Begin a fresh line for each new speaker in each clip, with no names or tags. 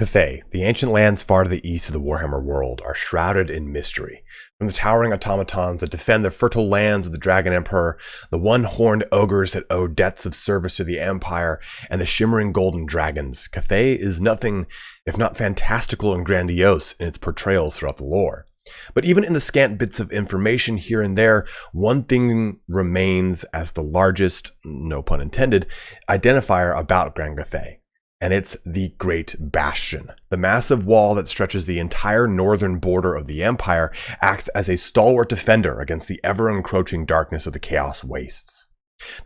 Cathay, the ancient lands far to the east of the Warhammer world, are shrouded in mystery. From the towering automatons that defend the fertile lands of the Dragon Emperor, the one-horned ogres that owe debts of service to the Empire, and the shimmering golden dragons, Cathay is nothing if not fantastical and grandiose in its portrayals throughout the lore. But even in the scant bits of information here and there, one thing remains as the largest, no pun intended, identifier about Grand Cathay. And it's the Great Bastion. The massive wall that stretches the entire northern border of the Empire acts as a stalwart defender against the ever-encroaching darkness of the Chaos Wastes.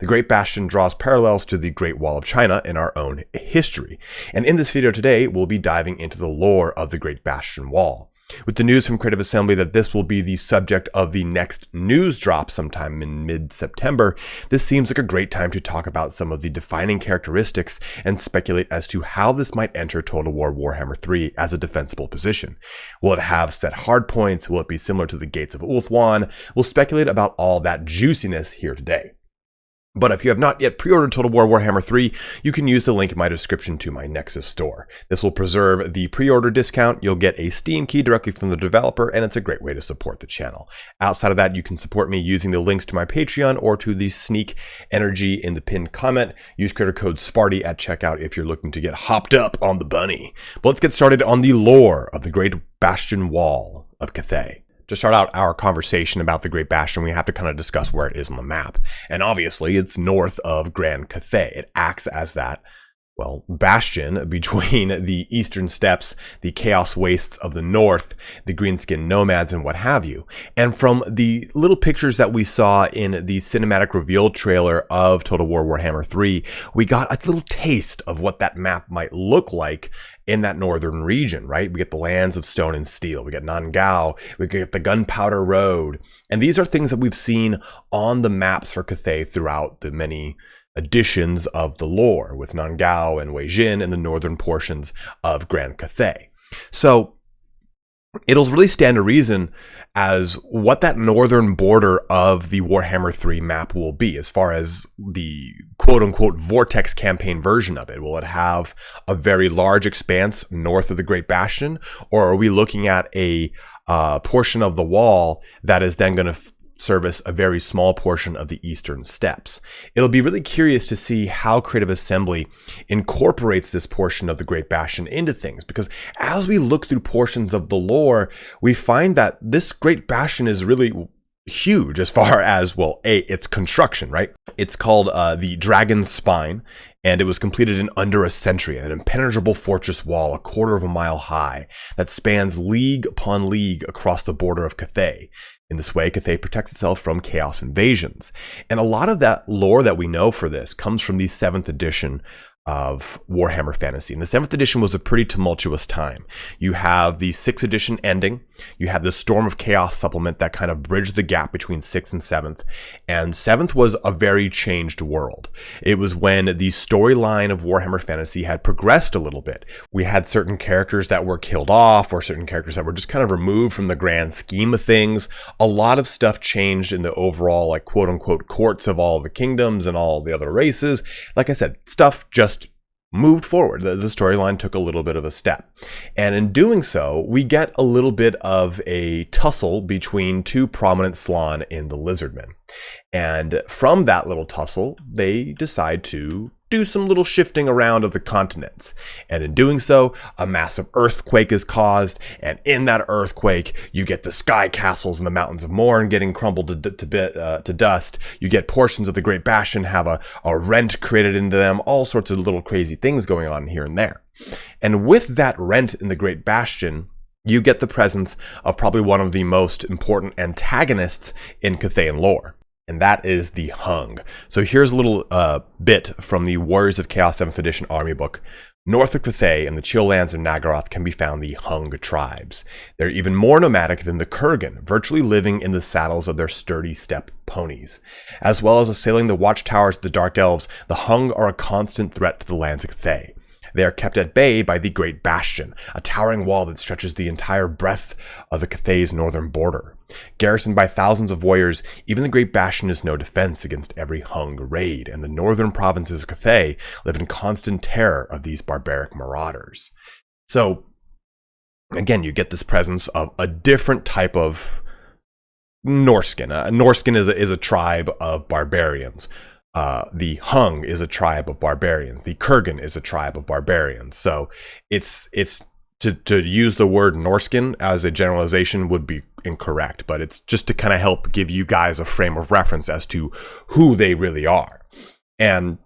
The Great Bastion draws parallels to the Great Wall of China in our own history. And in this video today, we'll be diving into the lore of the Great Bastion Wall. With the news from Creative Assembly that this will be the subject of the next news drop sometime in mid-September, this seems like a great time to talk about some of the defining characteristics and speculate as to how this might enter Total War Warhammer 3 as a defensible position. Will it have set hardpoints? Will it be similar to the Gates of Ulthuan? We'll speculate about all that juiciness here today. But if you have not yet pre-ordered Total War Warhammer 3, you can use the link in my description to my Nexus Store. This will preserve the pre-order discount, you'll get a Steam key directly from the developer, and it's a great way to support the channel. Outside of that, you can support me using the links to my Patreon or to the Sneak Energy in the pinned comment. Use creator code SPARTY at checkout if you're looking to get hopped up on the bunny. But let's get started on the lore of the Great Bastion Wall of Cathay. To start out our conversation about the Great Bastion, we have to kind of discuss where it is on the map. And obviously, it's north of Grand Cathay. It acts as that, well, bastion between the eastern steppes, the Chaos Wastes of the north, the greenskin nomads, and what have you. And from the little pictures that we saw in the cinematic reveal trailer of Total War Warhammer 3, we got a little taste of what that map might look like in that northern region, right? We get the lands of stone and steel. We get Nangao. We get the Gunpowder Road. And these are things that we've seen on the maps for Cathay throughout the many editions of the lore, with Nangao and Weijin in the northern portions of Grand Cathay. So it'll really stand to reason as what that northern border of the Warhammer 3 map will be, as far as the quote-unquote Vortex Campaign version of it. Will it have a very large expanse north of the Great Bastion, or are we looking at a portion of the wall that is then going to service a very small portion of the eastern steppes? It'll be really curious to see how Creative Assembly incorporates this portion of the Great Bastion into things, because as we look through portions of the lore, we find that this Great Bastion is really huge as far as, well, its construction, right? It's called the Dragon's Spine, and it was completed in under a century, an impenetrable fortress wall a quarter of a mile high that spans league upon league across the border of Cathay. In this way, Cathay protects itself from chaos invasions. And a lot of that lore that we know for this comes from the 7th edition of Warhammer Fantasy. And the 7th edition was a pretty tumultuous time. You have the 6th edition ending. You had the Storm of Chaos supplement that kind of bridged the gap between 6th and 7th. And 7th was a very changed world. It was when the storyline of Warhammer Fantasy had progressed a little bit. We had certain characters that were killed off, or certain characters that were just kind of removed from the grand scheme of things. A lot of stuff changed in the overall, like, quote-unquote courts of all the kingdoms and all the other races. Like I said, stuff just moved forward. The storyline took a little bit of a step. And in doing so, we get a little bit of a tussle between two prominent Slann in the Lizardmen. And from that little tussle, they decide to do some little shifting around of the continents. And in doing so, a massive earthquake is caused. And in that earthquake, you get the sky castles in the mountains of Morn getting crumbled to dust. You get portions of the Great Bastion have a rent created into them, all sorts of little crazy things going on here and there. And with that rent in the Great Bastion, you get the presence of probably one of the most important antagonists in Cathayan lore. And that is the Hung. So here's a little bit from the Warriors of Chaos 7th Edition Army Book. North of Cathay and the chill lands of Naggaroth can be found the Hung tribes. They're even more nomadic than the Kurgan, virtually living in the saddles of their sturdy steppe ponies. As well as assailing the watchtowers of the Dark Elves, the Hung are a constant threat to the lands of Cathay. They are kept at bay by the Great Bastion, a towering wall that stretches the entire breadth of the Cathay's northern border. Garrisoned by thousands of warriors, even the Great Bastion is no defense against every Hung raid, and the northern provinces of Cathay live in constant terror of these barbaric marauders. So again, you get this presence of a different type of Norskin. Norskin is a tribe of barbarians. The Hung is a tribe of barbarians. The Kurgan is a tribe of barbarians. So it's to use the word Norskin as a generalization would be incorrect, but it's just to kind of help give you guys a frame of reference as to who they really are. And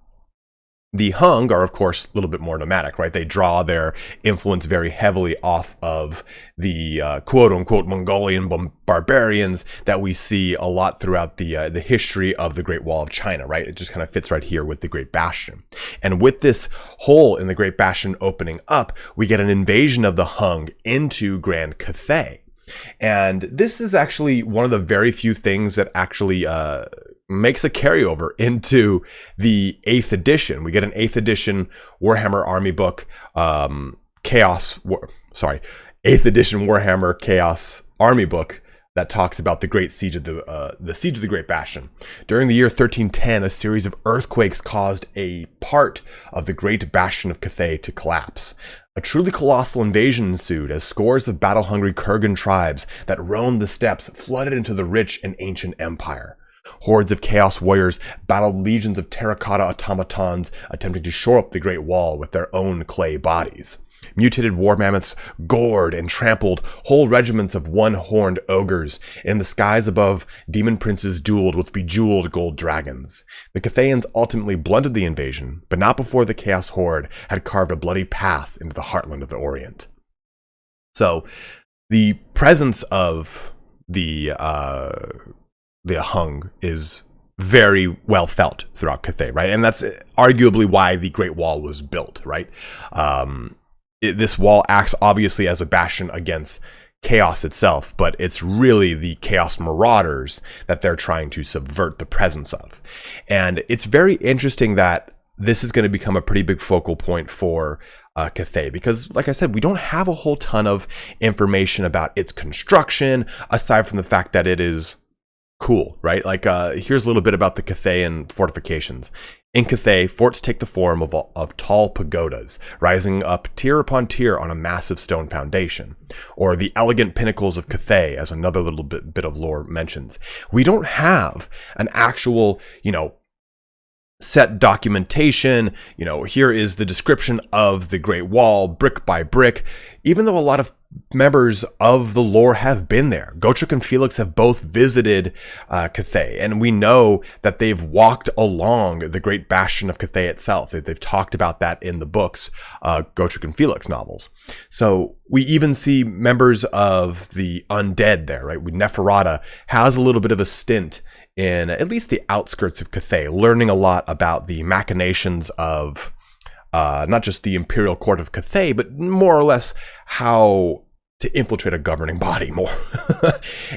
the Hung are, of course, a little bit more nomadic, right? They draw their influence very heavily off of the quote-unquote Mongolian barbarians that we see a lot throughout the history of the Great Wall of China, right? It just kind of fits right here with the Great Bastion. And with this hole in the Great Bastion opening up, we get an invasion of the Hung into Grand Cathay. And this is actually one of the very few things that actually makes a carryover into the 8th edition. We get an 8th edition Warhammer Army book, 8th edition Warhammer Chaos Army book that talks about the Great Siege of the Siege of the Great Bastion. During the year 1310, a series of earthquakes caused a part of the Great Bastion of Cathay to collapse. A truly colossal invasion ensued as scores of battle-hungry Kurgan tribes that roamed the steppes flooded into the rich and ancient empire. Hordes of chaos warriors battled legions of terracotta automatons attempting to shore up the Great Wall with their own clay bodies. Mutated war mammoths gored and trampled whole regiments of one-horned ogres. In the skies above, demon princes dueled with bejeweled gold dragons. The Cathayans ultimately blunted the invasion, but not before the Chaos Horde had carved a bloody path into the heartland of the Orient. So, the presence of the Hung is very well felt throughout Cathay, right? And that's arguably why the Great Wall was built, right? This wall acts obviously as a bastion against chaos itself, but it's really the chaos marauders that they're trying to subvert the presence of. And it's very interesting that this is going to become a pretty big focal point for Cathay, because like I said, we don't have a whole ton of information about its construction aside from the fact that it is cool, right? Like here's a little bit about the Cathayan fortifications. In Cathay, forts take the form of tall pagodas, rising up tier upon tier on a massive stone foundation. Or the elegant pinnacles of Cathay, as another little bit of lore mentions. We don't have an actual, set documentation. Here is the description of the Great Wall, brick by brick, even though a lot of members of the lore have been there. Gotrek and Felix have both visited Cathay, and we know that they've walked along the Great Bastion of Cathay itself. They've talked about that in the books, Gotrek and Felix novels. So we even see members of the undead there, right? Neferata has a little bit of a stint in at least the outskirts of Cathay, learning a lot about the machinations of not just the Imperial Court of Cathay, but more or less how to infiltrate a governing body more.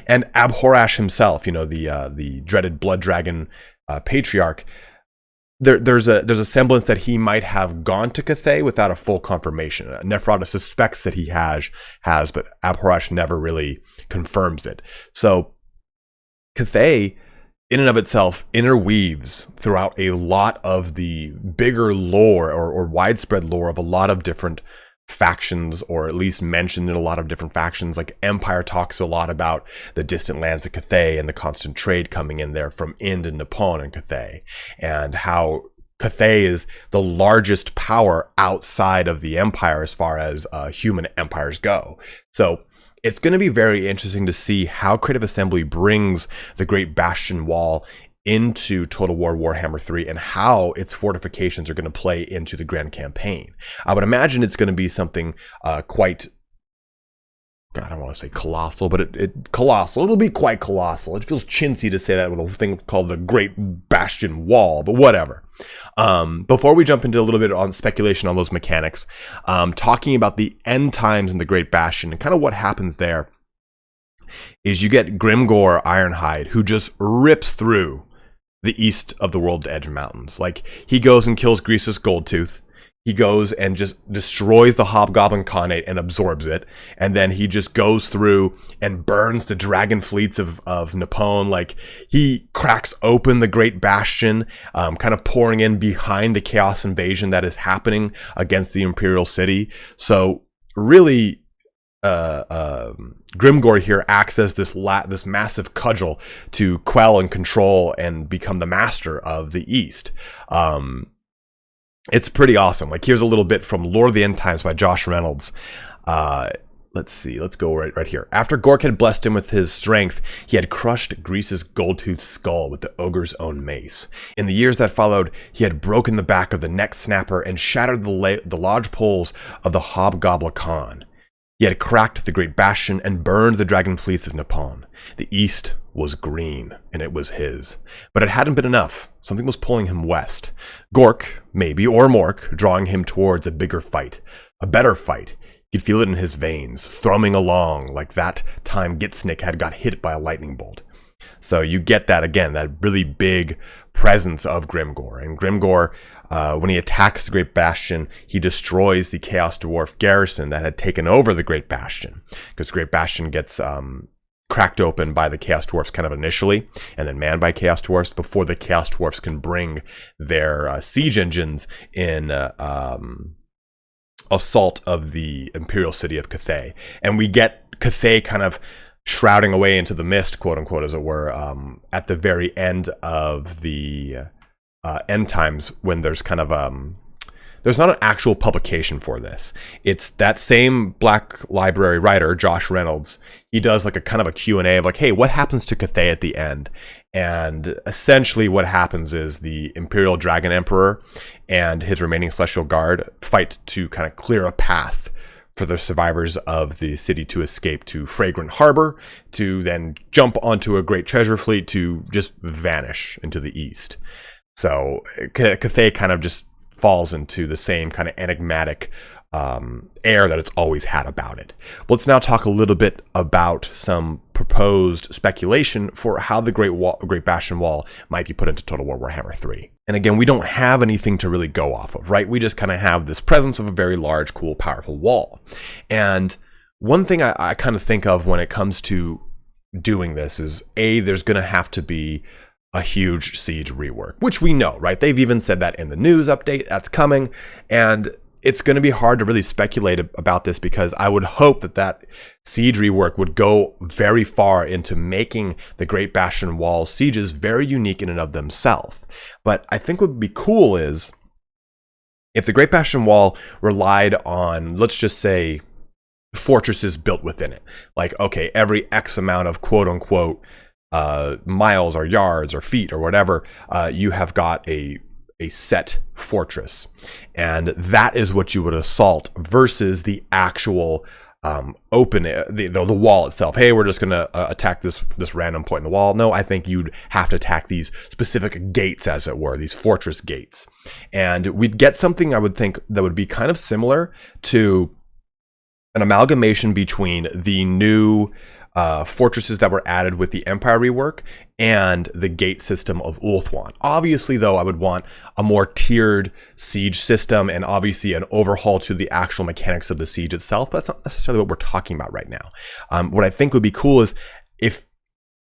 And Abhorash himself, the dreaded blood dragon patriarch, there's a semblance that he might have gone to Cathay without a full confirmation. Neferata suspects that he has, but Abhorash never really confirms it. So Cathay, in and of itself, interweaves throughout a lot of the bigger lore or widespread lore of a lot of different factions, or at least mentioned in a lot of different factions. Like Empire talks a lot about the distant lands of Cathay and the constant trade coming in there from Ind and Nippon and Cathay, and how Cathay is the largest power outside of the Empire as far as human empires go. So it's going to be very interesting to see how Creative Assembly brings the Great Bastion Wall into Total War Warhammer 3 and how its fortifications are going to play into the Grand Campaign. I would imagine it's going to be something quite, I don't want to say colossal, but colossal. It'll be quite colossal. It feels chintzy to say that with a thing called the Great Bastion Wall, but whatever. Before we jump into a little bit on speculation on those mechanics, talking about the end times in the Great Bastion and kind of what happens there is you get Grimgor Ironhide, who just rips through the east of the World to Edge Mountains. Like, he goes and kills Greasus Goldtooth. He goes and just destroys the Hobgoblin Khanate and absorbs it. And then he just goes through and burns the dragon fleets of Nippon. Like, he cracks open the Great Bastion, kind of pouring in behind the Chaos invasion that is happening against the Imperial City. So really, Grimgor here acts as this massive cudgel to quell and control and become the master of the East. It's pretty awesome. Like, here's a little bit from Lore of the End Times by Josh Reynolds. Let's see. Let's go right here. After Gork had blessed him with his strength, he had crushed Grease's gold-toothed skull with the ogre's own mace. In the years that followed, he had broken the back of the neck snapper and shattered the lodge poles of the Hobgoblin Khan. He had cracked the Great Bastion and burned the dragon fleets of Nippon. The East was green, and it was his. But it hadn't been enough. Something was pulling him west. Gork, maybe, or Mork, drawing him towards a bigger fight. A better fight. He could feel it in his veins, thrumming along like that time Gitsnik had got hit by a lightning bolt. So you get that again, that really big presence of Grimgor. And Grimgor, when he attacks the Great Bastion, he destroys the Chaos Dwarf garrison that had taken over the Great Bastion. Because Great Bastion gets cracked open by the Chaos Dwarfs kind of initially, and then manned by Chaos Dwarfs before the Chaos Dwarfs can bring their siege engines in assault of the Imperial city of Cathay. And we get Cathay kind of shrouding away into the mist, quote unquote, as it were, at the very end of the end times, when there's kind of there's not an actual publication for this. It's that same Black Library writer, Josh Reynolds. He does like a kind of a Q&A of like, hey, what happens to Cathay at the end? And essentially what happens is the Imperial Dragon Emperor and his remaining Celestial Guard fight to kind of clear a path for the survivors of the city to escape to Fragrant Harbor, to then jump onto a great treasure fleet to just vanish into the east. So Cathay kind of just falls into the same kind of enigmatic air that it's always had about it. Let's now talk a little bit about some proposed speculation for how the Great Bastion Wall might be put into Total War Warhammer 3. And again, we don't have anything to really go off of, right? We just kind of have this presence of a very large, cool, powerful wall. And one thing I kind of think of when it comes to doing this is, there's going to have to be a huge siege rework, which we know, right? They've even said that in the news update that's coming. And it's going to be hard to really speculate about this, because I would hope that siege rework would go very far into making the Great Bastion Wall sieges very unique in and of themselves. But I think what would be cool is if the Great Bastion Wall relied on, let's just say, fortresses built within it. Like, okay, every X amount of quote unquote miles or yards or feet or whatever, you have got a set fortress, and that is what you would assault, versus the actual the wall itself. Hey, we're just gonna attack this random point in the wall. No, I think you'd have to attack these specific gates, as it were, these fortress gates, and we'd get something, I would think, that would be kind of similar to an amalgamation between the new fortresses that were added with the Empire rework and the gate system of Ulthuan. Obviously, though, I would want a more tiered siege system and obviously an overhaul to the actual mechanics of the siege itself, but that's not necessarily what we're talking about right now. What I think would be cool is if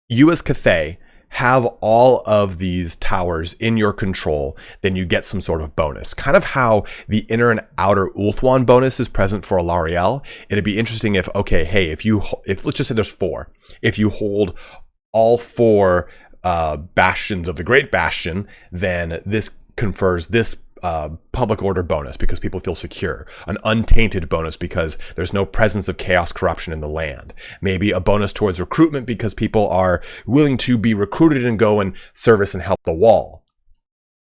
you as Cathay have all of these towers in your control, then you get some sort of bonus. Kind of how the inner and outer Ulthuan bonus is present for Alarielle. It'd be interesting if, okay, hey, if let's just say there's 4. If you hold all 4 bastions of the Great Bastion, then this confers this public order bonus because people feel secure, an untainted bonus because there's no presence of chaos corruption in the land, maybe a bonus towards recruitment because people are willing to be recruited and go and service and help the wall,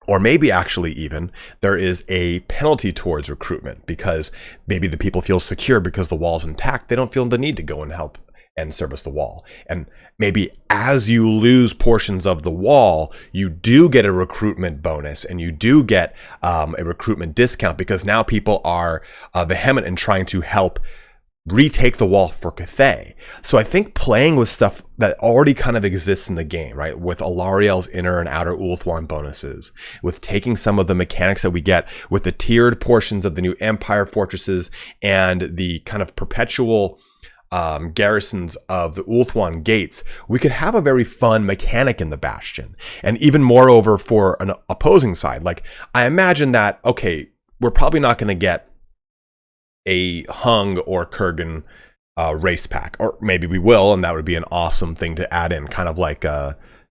or maybe actually even there is a penalty towards recruitment because maybe the people feel secure because the wall's intact, they don't feel the need to go and help and service the wall. And maybe as you lose portions of the wall, you do get a recruitment bonus and you do get a recruitment discount because now people are vehement in trying to help retake the wall for Cathay. So I think playing with stuff that already kind of exists in the game, right? With Alarielle's inner and outer Ulthuan bonuses, with taking some of the mechanics that we get with the tiered portions of the new Empire fortresses and the kind of perpetual garrisons of the Ulthuan gates, we could have a very fun mechanic in the Bastion. And even moreover for an opposing side, like I imagine that, okay, we're probably not going to get a hung or Kurgan race pack, or maybe we will, and that would be an awesome thing to add in, kind of like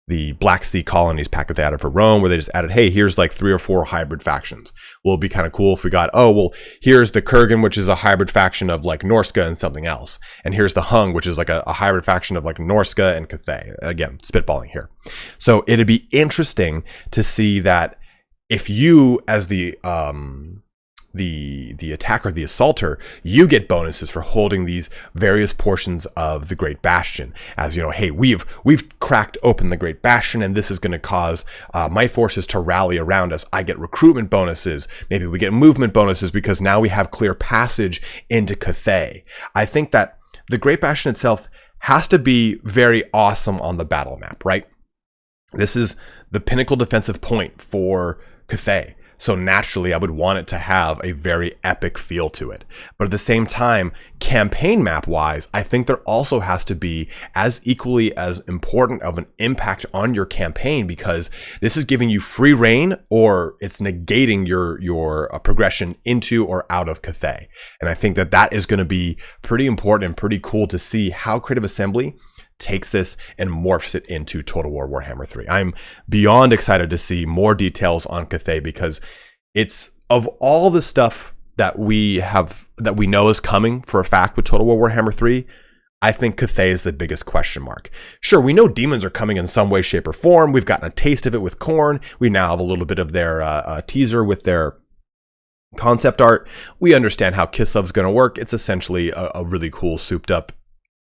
the Black Sea Colonies pack that they added for Rome, where they just added, hey, here's like 3 or 4 hybrid factions. Well, it'd be kind of cool if we got, oh, well, here's the Kurgan, which is a hybrid faction of like Norska and something else. And here's the Hung, which is like a hybrid faction of like Norska and Cathay. Again, spitballing here. So it'd be interesting to see that if you, as the attacker, the assaulter, you get bonuses for holding these various portions of the Great Bastion. As you know, hey, we've cracked open the Great Bastion, and this is going to cause my forces to rally around us. I get recruitment bonuses. Maybe we get movement bonuses because now we have clear passage into Cathay. I think that the Great Bastion itself has to be very awesome on the battle map, right? This is the pinnacle defensive point for Cathay. So naturally, I would want it to have a very epic feel to it. But at the same time, campaign map wise, I think there also has to be as equally as important of an impact on your campaign, because this is giving you free reign, or it's negating your progression into or out of Cathay. And I think that that is going to be pretty important and pretty cool to see how Creative Assembly takes this and morphs it into Total War Warhammer 3. I'm beyond excited to see more details on Cathay, because it's, of all the stuff that we know is coming for a fact with Total War Warhammer 3, I think Cathay is the biggest question mark. Sure, we know demons are coming in some way, shape, or form. We've gotten a taste of it with Khorne. We now have a little bit of their teaser with their concept art. We understand how Kislev's going to work. It's essentially a really cool souped up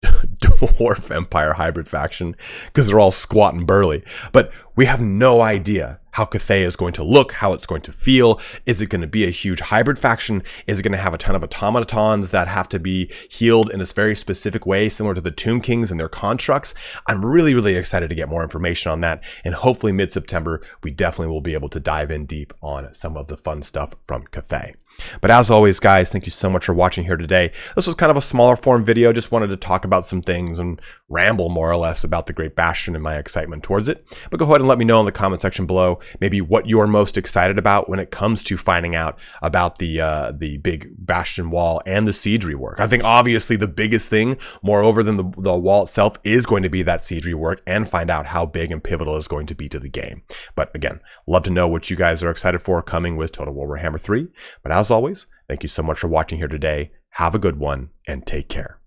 dwarf empire hybrid faction, because they're all squat and burly. But we have no idea how Cathay is going to look, how it's going to feel. Is it going to be a huge hybrid faction? Is it going to have a ton of automatons that have to be healed in a very specific way, similar to the Tomb Kings and their constructs? I'm really, really excited to get more information on that. And hopefully mid-September, we definitely will be able to dive in deep on some of the fun stuff from Cathay. But as always, guys, thank you so much for watching here today. This was kind of a smaller form video. Just wanted to talk about some things and ramble more or less about the Great Bastion and my excitement towards it. But go ahead and let me know in the comment section below maybe what you're most excited about when it comes to finding out about the big Bastion wall and the siege rework. I think obviously the biggest thing, moreover than the wall itself, is going to be that siege rework, and find out how big and pivotal it's going to be to the game. But again, love to know what you guys are excited for coming with Total War Warhammer 3. But as always, thank you so much for watching here today. Have a good one, and take care.